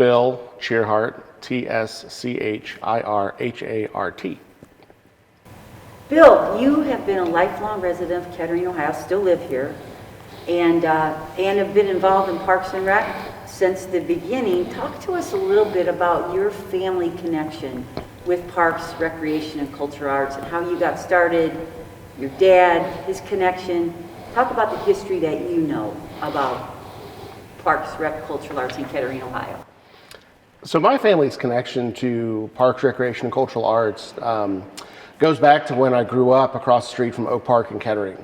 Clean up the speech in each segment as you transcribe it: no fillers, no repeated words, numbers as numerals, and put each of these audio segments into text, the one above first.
Bill Tschirhart, Tschirhart. Bill, you have been a lifelong resident of Kettering, Ohio, still live here, and have been involved in Parks and Rec since the beginning. Talk to us a little bit about your family connection with Parks, Recreation, and Cultural Arts, and how you got started, your dad, his connection. Talk about the history that you know about Parks, Rec, Cultural Arts in Kettering, Ohio. So my family's connection to Parks, Recreation, and Cultural Arts goes back to when I grew up across the street from Oak Park in Kettering.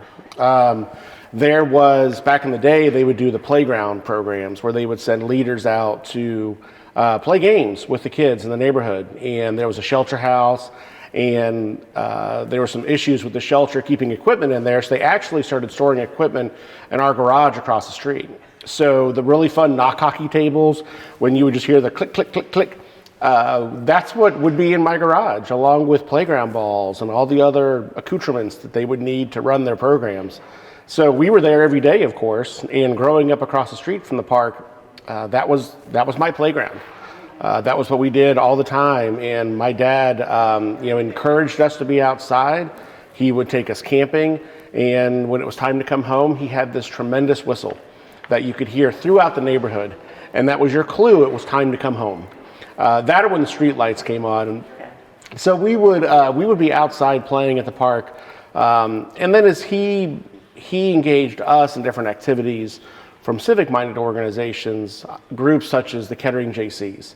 There was, back in the day, they would do the playground programs where they would send leaders out to play games with the kids in the neighborhood. And there was a shelter house, and there were some issues with the shelter keeping equipment in there, so they actually started storing equipment in our garage across the street. So the really fun knock hockey tables, when you would just hear the click, click, click, click, that's what would be in my garage, along with playground balls and all the other accoutrements that they would need to run their programs. So we were there every day, of course, and growing up across the street from the park, that was my playground. That was what we did all the time, and my dad encouraged us to be outside. He would take us camping, and when it was time to come home, he had this tremendous whistle that you could hear throughout the neighborhood, and that was your clue it was time to come home. That or when the street lights came on. So we would be outside playing at the park, and then as he engaged us in different activities from civic-minded organizations, groups such as the Kettering JCs.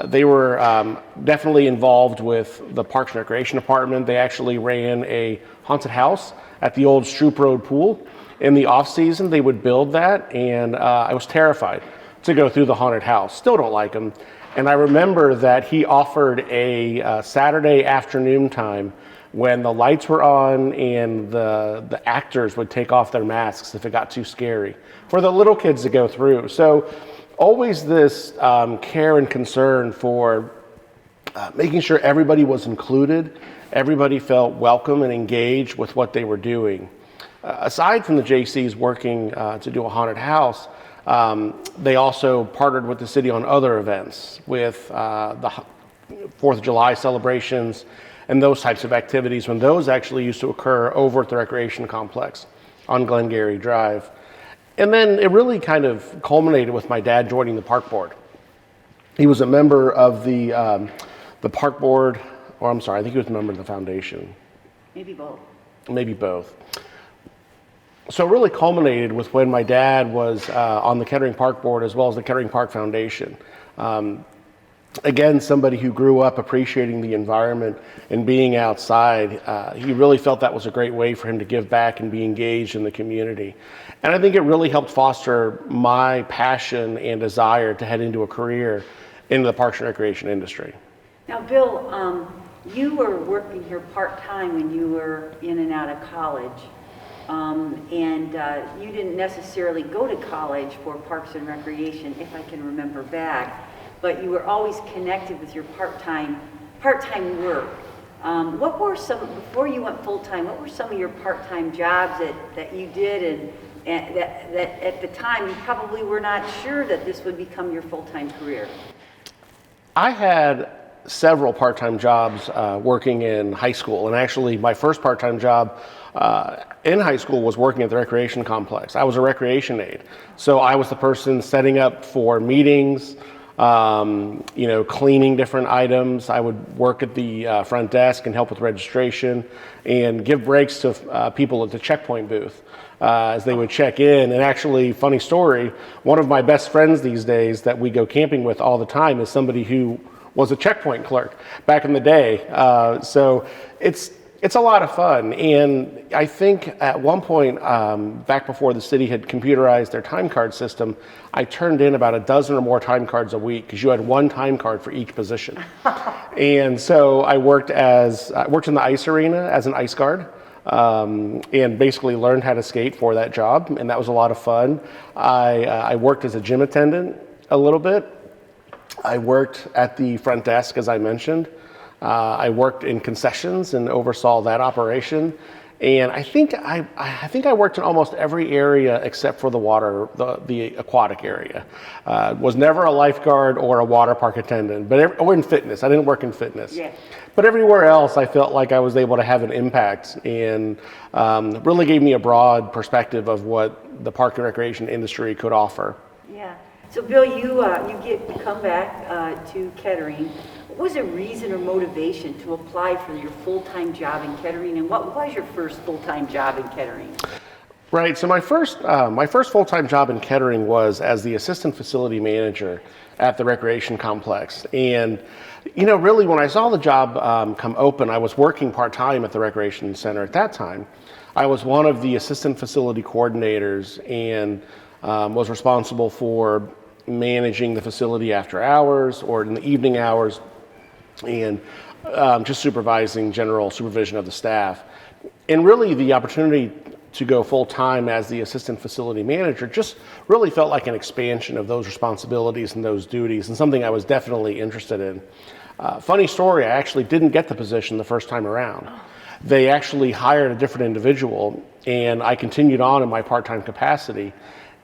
They were definitely involved with the Parks and Recreation Department. They actually ran a haunted house at the old Stroop Road pool. In the off-season, they would build that, and I was terrified to go through the haunted house. Still don't like them. And I remember that he offered a Saturday afternoon time when the lights were on and the actors would take off their masks if it got too scary, for the little kids to go through. So always this care and concern for making sure everybody was included, everybody felt welcome and engaged with what they were doing. Aside from the JCs working to do a haunted house, they also partnered with the city on other events, with the 4th of July celebrations and those types of activities, when those actually used to occur over at the recreation complex on Glengarry Drive. And then it really kind of culminated with my dad joining the park board. He was a member of the park board, or I'm sorry, I think he was a member of the foundation. Maybe both. Maybe both. So it really culminated with when my dad was on the Kettering Park Board as well as the Kettering Park Foundation. Again, somebody who grew up appreciating the environment and being outside, he really felt that was a great way for him to give back and be engaged in the community. And I think it really helped foster my passion and desire to head into a career in the Parks and Recreation industry. Now, Bill, you were working here part-time when you were in and out of college. You didn't necessarily go to college for Parks and Recreation, if I can remember back, but you were always connected with your part-time work. What were before you went full-time, what were some of your part-time jobs that you did and that at the time you probably were not sure that this would become your full-time career? I had several part-time jobs working in high school, and actually my first part-time job in high school was working at the recreation complex. I was a recreation aide, so I was the person setting up for meetings, cleaning different items. I would work at the front desk and help with registration and give breaks to people at the checkpoint booth as they would check in. And actually, funny story, one of my best friends these days that we go camping with all the time is somebody who was a checkpoint clerk back in the day. So it's a lot of fun. And I think at one point, back before the city had computerized their time card system, I turned in about a dozen or more time cards a week because you had one time card for each position. And so I worked in the ice arena as an ice guard. And basically learned how to skate for that job, and that was a lot of fun. I worked as a gym attendant a little bit. I worked at the front desk, as I mentioned. I worked in concessions and oversaw that operation. And I think I worked in almost every area except for the the aquatic area. Was never a lifeguard or a water park attendant, but or in fitness. I didn't work in fitness. Yeah. But everywhere else, I felt like I was able to have an impact, and really gave me a broad perspective of what the park and recreation industry could offer. Yeah. So Bill, you come back to Kettering. What was the reason or motivation to apply for your full-time job in Kettering, and what was your first full-time job in Kettering? Right. So my first full-time job in Kettering was as the assistant facility manager at the recreation complex. And really, when I saw the job come open, I was working part-time at the recreation center at that time. I was one of the assistant facility coordinators and was responsible for managing the facility after hours or in the evening hours, and just supervising general supervision of the staff. And really, the opportunity to go full-time as the assistant facility manager just really felt like an expansion of those responsibilities and those duties, and something I was definitely interested in. Funny story, I actually didn't get the position the first time around. They actually hired a different individual, and I continued on in my part-time capacity,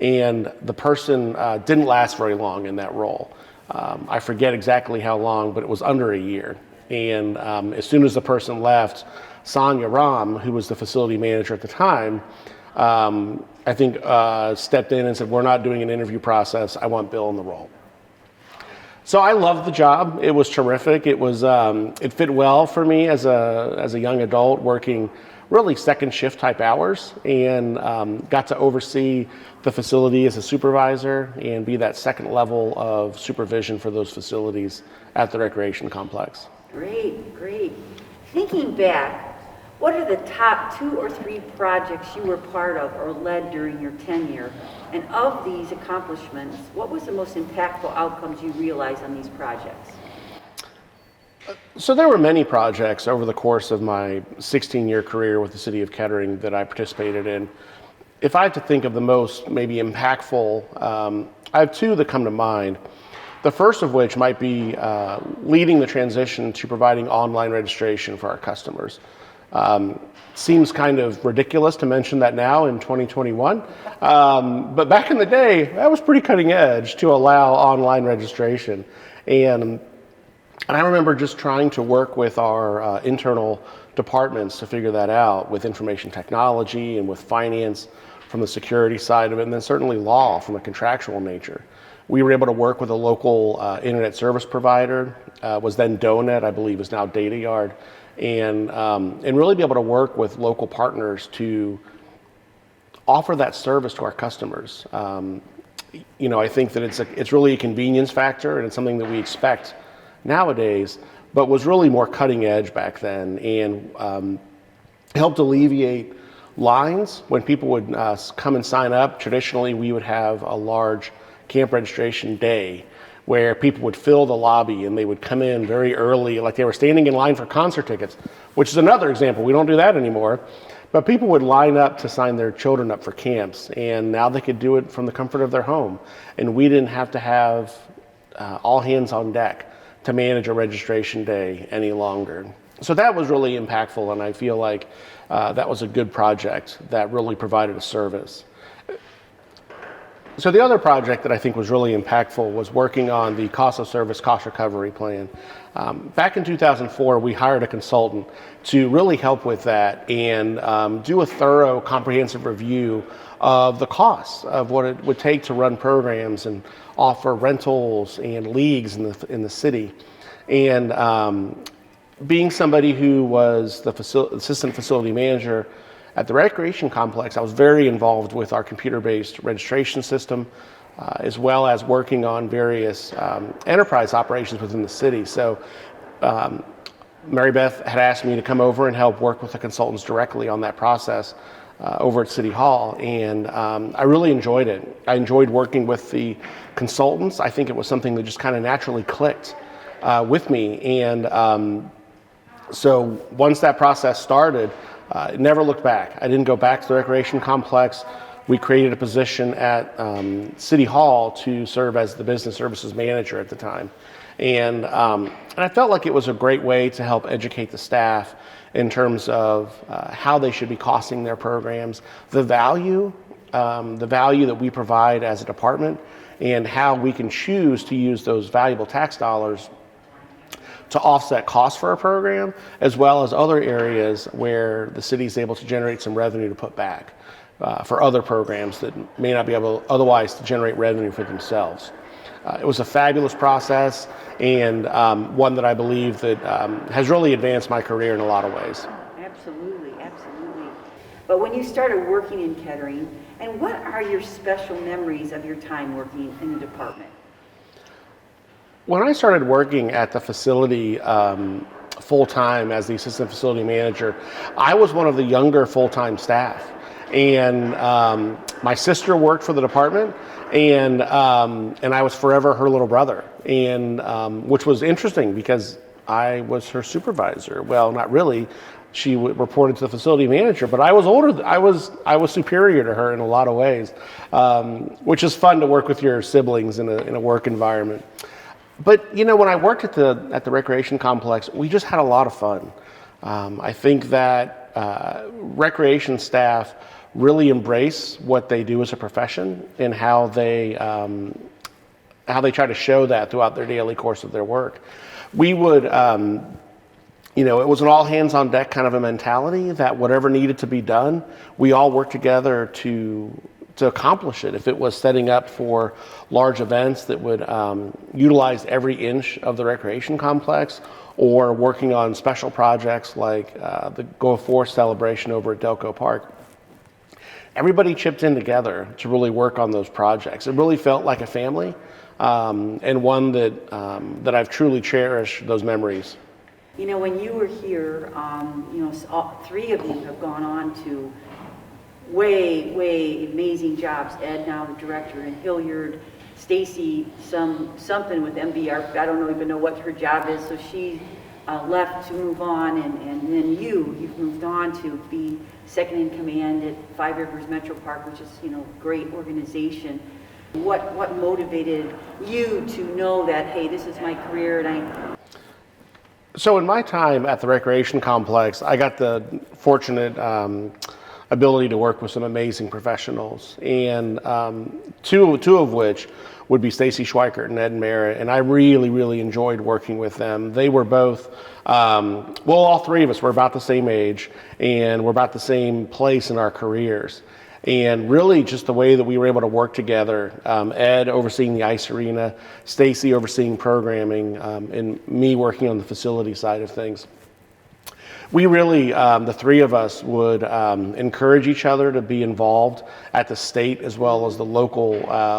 and the person didn't last very long in that role. I forget exactly how long, but it was under a year. And as soon as the person left, Sonia Ram, who was the facility manager at the time, I think stepped in and said, "We're not doing an interview process. I want Bill in the role." So I loved the job. It was terrific. It fit well for me as a young adult, working really second shift type hours, and got to oversee the facility as a supervisor and be that second level of supervision for those facilities at the recreation complex. Great, great. Thinking back, what are the top 2 or 3 projects you were part of or led during your tenure? And of these accomplishments, what was the most impactful outcomes you realized on these projects? So there were many projects over the course of my 16-year career with the city of Kettering that I participated in. If I had to think of the most maybe impactful, I have 2 that come to mind. The first of which might be leading the transition to providing online registration for our customers. Seems kind of ridiculous to mention that now in 2021, but back in the day, that was pretty cutting edge to allow online registration. And I remember just trying to work with our internal departments to figure that out, with information technology and with finance from the security side of it, and then certainly law from a contractual nature. We were able to work with a local internet service provider, was then Donet, I believe is now DataYard, and really be able to work with local partners to offer that service to our customers. I think that it's really a convenience factor, and it's something that we expect nowadays, but was really more cutting edge back then, and helped alleviate lines when people would come and sign up. Traditionally, we would have a large camp registration day where people would fill the lobby and they would come in very early, like they were standing in line for concert tickets, which is another example. We don't do that anymore. But people would line up to sign their children up for camps, and now they could do it from the comfort of their home. And we didn't have to have all hands on deck to manage a registration day any longer. So that was really impactful, and I feel like that was a good project that really provided a service. So the other project that I think was really impactful was working on the cost of service cost recovery plan. Back in 2004, we hired a consultant to really help with that and do a thorough, comprehensive review of the costs of what it would take to run programs and offer rentals and leagues in the city. And being somebody who was the assistant facility manager at the recreation complex, I was very involved with our computer-based registration system, as well as working on various enterprise operations within the city. So Mary Beth had asked me to come over and help work with the consultants directly on that process over at City Hall, and I really enjoyed it. I enjoyed working with the consultants. I think it was something that just kind of naturally clicked with me, and so once that process started, it never looked back. I didn't go back to the recreation complex we created a position at City Hall to serve as the business services manager at the time. And I felt like it was a great way to help educate the staff in terms of how they should be costing their programs, the value that we provide as a department, and how we can choose to use those valuable tax dollars to offset costs for a program, as well as other areas where the city is able to generate some revenue to put back for other programs that may not be able otherwise to generate revenue for themselves. It was a fabulous process, and one that I believe that has really advanced my career in a lot of ways. Absolutely, absolutely. But when you started working in Kettering, and what are your special memories of your time working in the department? When I started working at the facility full-time as the assistant facility manager, I was one of the younger full-time staff. And my sister worked for the department, and I was forever her little brother, and which was interesting because I was her supervisor. Well, not really. She reported to the facility manager, but I was older. I was superior to her in a lot of ways, which is fun to work with your siblings in a work environment. But you know, when I worked at the recreation complex, we just had a lot of fun. I think that recreation staff really embrace what they do as a profession and how they try to show that throughout their daily course of their work. We would, you know, it was an all hands on deck kind of a mentality that whatever needed to be done, we all worked together to accomplish it. If it was setting up for large events that would utilize every inch of the recreation complex, or working on special projects like the Go Force celebration over at Delco Park, everybody chipped in together to really work on those projects. It really felt like a family, and one that I've truly cherished those memories. You know, when you were here, you know, all three of you have gone on to way amazing jobs. Ed, now the director in Hilliard. Stacy, something with MBR. I don't even know what her job is. So she left to move on, and then you've moved on to be second in command at Five Rivers Metro Park, which is, you know, great organization. What motivated you to know that, hey, this is my career? So in my time at the recreation complex, I got the fortunate ability to work with some amazing professionals, and two of which would be Stacy Schweikert and Ed Merritt, and I really enjoyed working with them. They were both, well, all three of us were about the same age, and we're about the same place in our careers. And really just the way that we were able to work together, Ed overseeing the ice arena, Stacy overseeing programming, and me working on the facility side of things. We really, the three of us would encourage each other to be involved at the state as well as the local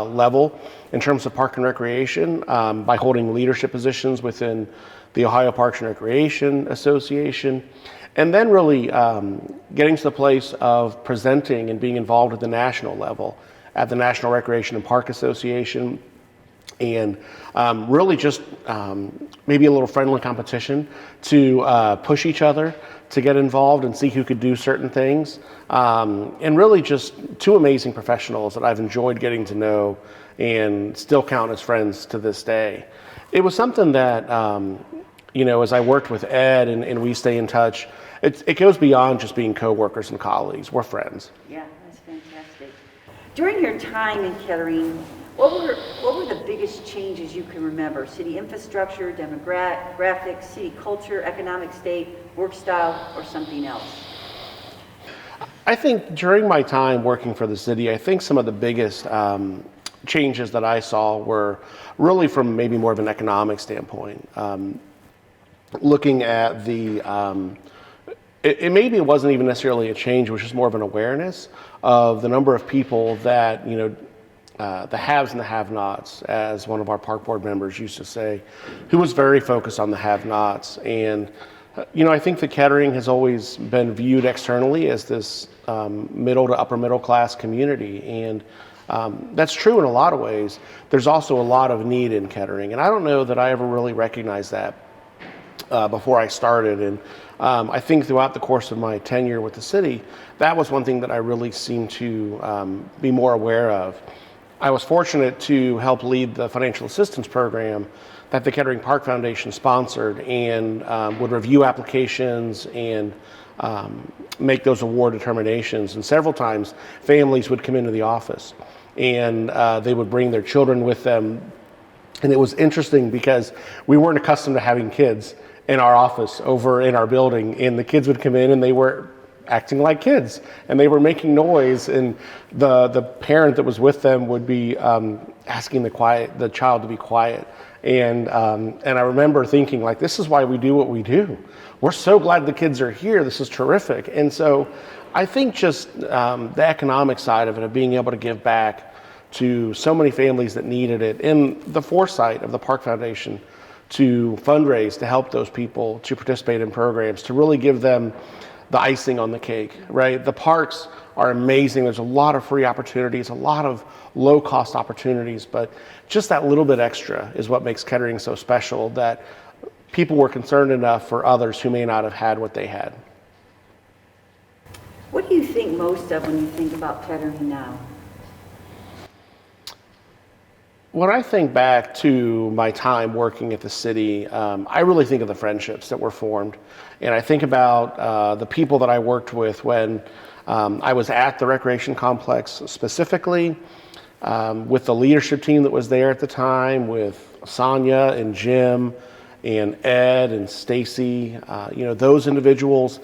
level in terms of park and recreation by holding leadership positions within the Ohio Parks and Recreation Association, and then really getting to the place of presenting and being involved at the national level at the National Recreation and Park Association, and really just maybe a little friendly competition to push each other to get involved and see who could do certain things. And really just two amazing professionals that I've enjoyed getting to know and still count as friends to this day. It was something that, you know, as I worked with Ed and we stay in touch, it goes beyond just being coworkers and colleagues. We're friends. Yeah, that's fantastic. During your time in Kettering, what were the biggest changes you can remember? City infrastructure, demographics, city culture, economic state, work style, or something else? I think during my time working for the city, I think some of the biggest changes that I saw were really from maybe more of an economic standpoint. Looking at maybe it wasn't even necessarily a change, it was just more of an awareness of the number of people that, you know, the haves and the have-nots, as one of our park board members used to say, who was very focused on the have-nots. And, you know, I think that Kettering has always been viewed externally as this middle to upper middle class community. And that's true in a lot of ways. There's also a lot of need in Kettering. And I don't know that I ever really recognized that before I started. And I think throughout the course of my tenure with the city, that was one thing that I really seemed to be more aware of. I was fortunate to help lead the financial assistance program that the Kettering Park Foundation sponsored, and would review applications and make those award determinations. And several times families would come into the office and they would bring their children with them. And it was interesting because we weren't accustomed to having kids in our office over in our building, and the kids would come in and they were acting like kids and they were making noise, and the parent that was with them would be asking the child to be quiet. And I remember thinking, like, this is why we do what we do. We're so glad the kids are here. This is terrific. And so I think just the economic side of it, of being able to give back to so many families that needed it, and the foresight of the Park Foundation to fundraise to help those people to participate in programs, to really give them the icing on the cake, right? The parks are amazing. There's a lot of free opportunities, a lot of low-cost opportunities, but just that little bit extra is what makes Kettering so special, that people were concerned enough for others who may not have had what they had. What do you think most of when you think about Kettering now? When I think back to my time working at the city, I really think of the friendships that were formed. And I think about the people that I worked with when I was at the recreation complex, specifically with the leadership team that was there at the time, with Sonia and Jim and Ed and Stacy, those individuals.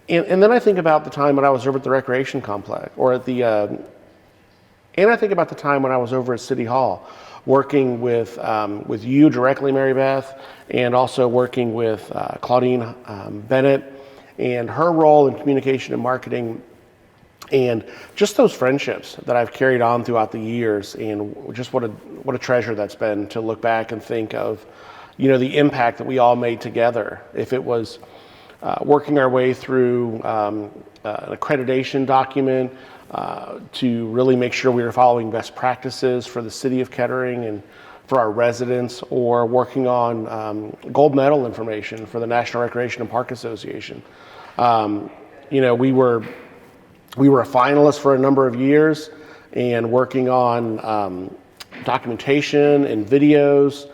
And then I think about the time when I was over at the recreation complex, or at the, and I think about the time when I was over at City Hall, working with you directly, Mary Beth, and also working with Claudine Bennett and her role in communication and marketing, and just those friendships that I've carried on throughout the years, and just what a treasure that's been to look back and think of, the impact that we all made together. If it was working our way through an accreditation document, to really make sure we were following best practices for the city of Kettering and for our residents, or working on gold medal information for the National Recreation and Park Association. We were a finalist for a number of years, and working on documentation and videos.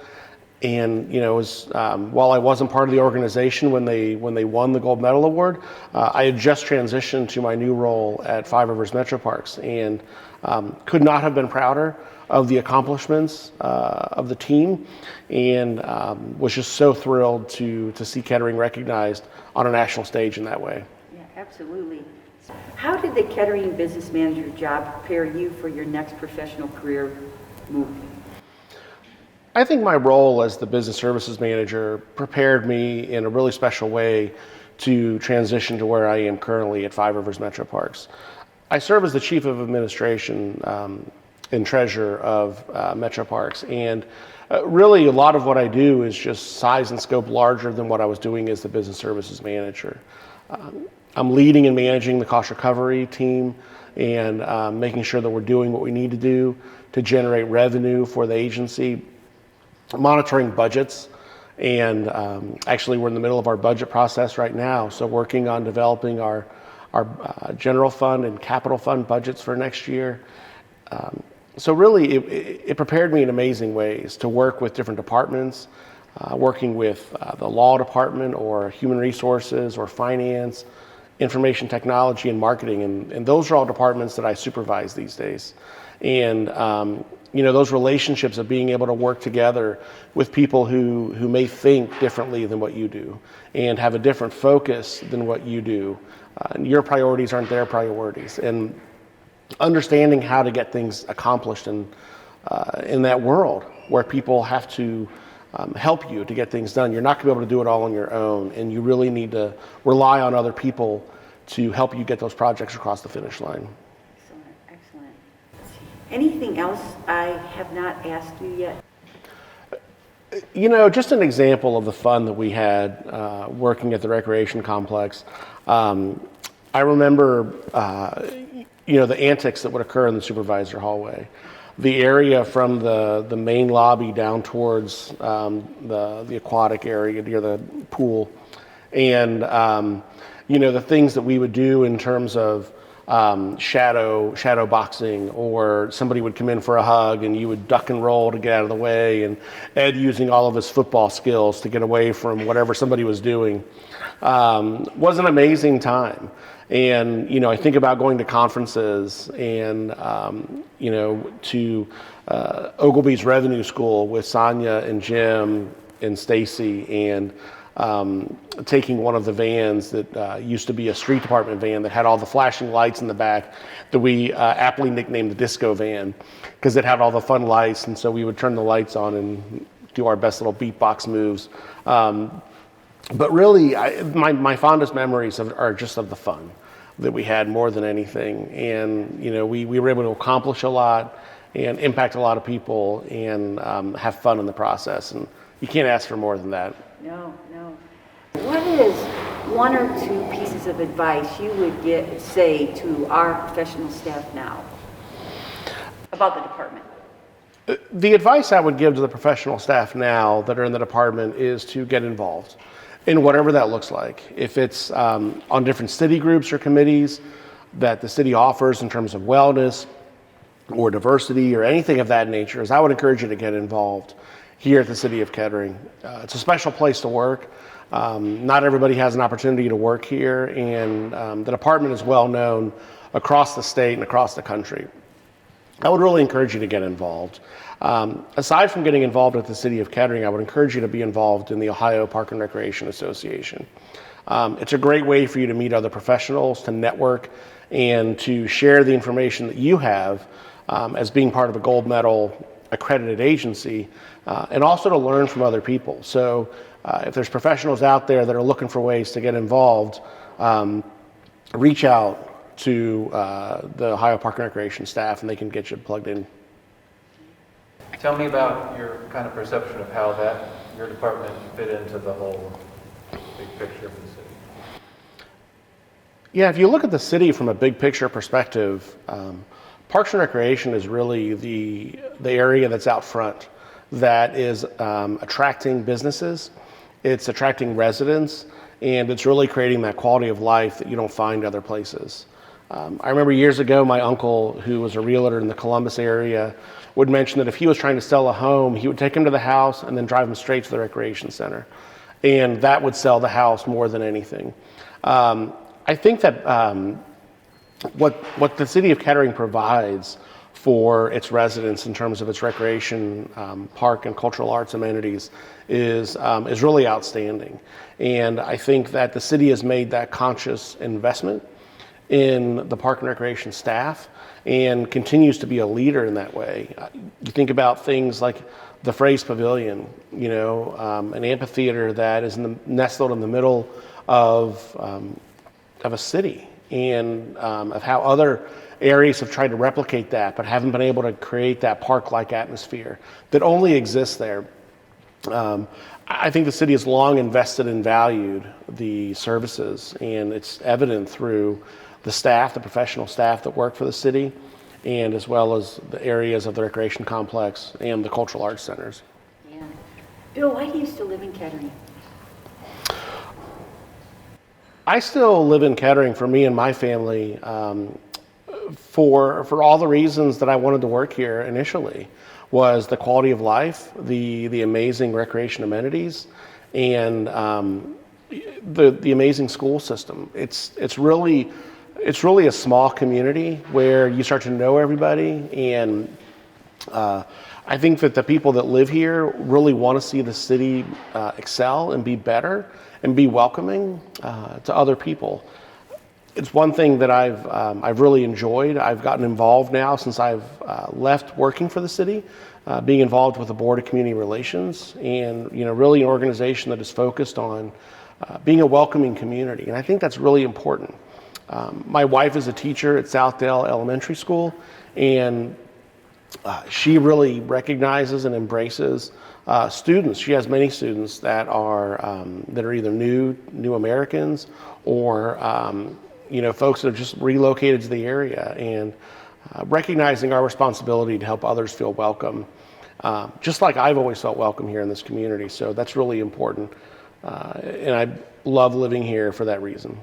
And it was while I wasn't part of the organization when they won the gold medal award, I had just transitioned to my new role at Five Rivers Metro Parks, and could not have been prouder of the accomplishments of the team, and was just so thrilled to see Kettering recognized on a national stage in that way. Yeah, absolutely. How did the Kettering business manager job prepare you for your next professional career move? I think my role as the business services manager prepared me in a really special way to transition to where I am currently at Five Rivers Metro Parks. I serve as the chief of administration and treasurer of Metro Parks, and really a lot of what I do is just size and scope larger than what I was doing as the business services manager. I'm leading and managing the cost recovery team, and making sure that we're doing what we need to do to generate revenue for the agency, monitoring budgets, and actually we're in the middle of our budget process right now, so working on developing our general fund and capital fund budgets for next year. So really it prepared me in amazing ways to work with different departments, working with the law department or human resources or finance, information technology and marketing, and those are all departments that I supervise these days. And those relationships of being able to work together with people who may think differently than what you do and have a different focus than what you do. Your priorities aren't their priorities, and understanding how to get things accomplished in that world where people have to help you to get things done. You're not going to be able to do it all on your own, and you really need to rely on other people to help you get those projects across the finish line. Excellent. Anything else I have not asked you yet? Just an example of the fun that we had working at the recreation complex. I remember, the antics that would occur in the supervisor hallway. the area from the main lobby down towards the aquatic area near the pool. And, the things that we would do in terms of shadow boxing, or somebody would come in for a hug and you would duck and roll to get out of the way, and Ed using all of his football skills to get away from whatever somebody was doing, was an amazing time. And, I think about going to conferences and, to Ogilvy's Revenue School with Sonia and Jim and Stacy, and taking one of the vans that used to be a street department van that had all the flashing lights in the back that we aptly nicknamed the disco van, because it had all the fun lights, and so we would turn the lights on and do our best little beatbox moves. But really, my fondest memories are just of the fun that we had more than anything. And, we were able to accomplish a lot and impact a lot of people, and have fun in the process. And you can't ask for more than that. No. What is one or two pieces of advice you would say to our professional staff now about the department? The advice I would give to the professional staff now that are in the department is to get involved in whatever that looks like. If it's on different city groups or committees that the city offers in terms of wellness or diversity or anything of that nature, I would encourage you to get involved here at the City of Kettering. It's a special place to work. Not everybody has an opportunity to work here, and the department is well known across the state and across the country. I would really encourage you to get involved. Aside from getting involved with the City of Kettering, I would encourage you to be involved in the Ohio Park and Recreation Association. It's a great way for you to meet other professionals, to network, and to share the information that you have as being part of a gold medal accredited agency, and also to learn from other people. So if there's professionals out there that are looking for ways to get involved, reach out to the Ohio Park and Recreation staff, and they can get you plugged in. Tell me about your kind of perception of how your department fit into the whole big picture of the city. Yeah, if you look at the city from a big picture perspective, Parks and Recreation is really the area that's out front, that is attracting businesses, it's attracting residents, and it's really creating that quality of life that you don't find other places. I remember years ago, my uncle, who was a realtor in the Columbus area, would mention that if he was trying to sell a home, he would take him to the house and then drive him straight to the recreation center. And that would sell the house more than anything. I think that what the City of Kettering provides for its residents in terms of its recreation, park, and cultural arts amenities is really outstanding. And I think that the city has made that conscious investment in the park and recreation staff, and continues to be a leader in that way. You think about things like the Phrase Pavilion, an amphitheater that is nestled in the middle of a city, and of how other areas have tried to replicate that, but haven't been able to create that park-like atmosphere that only exists there. I think the city has long invested and valued the services, and it's evident through the staff, the professional staff that work for the city, and as well as the areas of the recreation complex and the cultural arts centers. Yeah. Bill, why do you still live in Kettering? I still live in Kettering for me and my family, for all the reasons that I wanted to work here initially, was the quality of life, the amazing recreation amenities, and the amazing school system. It's really a small community where you start to know everybody, and I think that the people that live here really want to see the city excel and be better and be welcoming to other people. It's one thing that I've really enjoyed. I've gotten involved now since I've left working for the city, being involved with the Board of Community Relations, and really an organization that is focused on being a welcoming community, and I think that's really important. My wife is a teacher at Southdale Elementary School, and she really recognizes and embraces students. She has many students that are either new Americans, or folks that have just relocated to the area, and recognizing our responsibility to help others feel welcome, just like I've always felt welcome here in this community. So that's really important. And I love living here for that reason.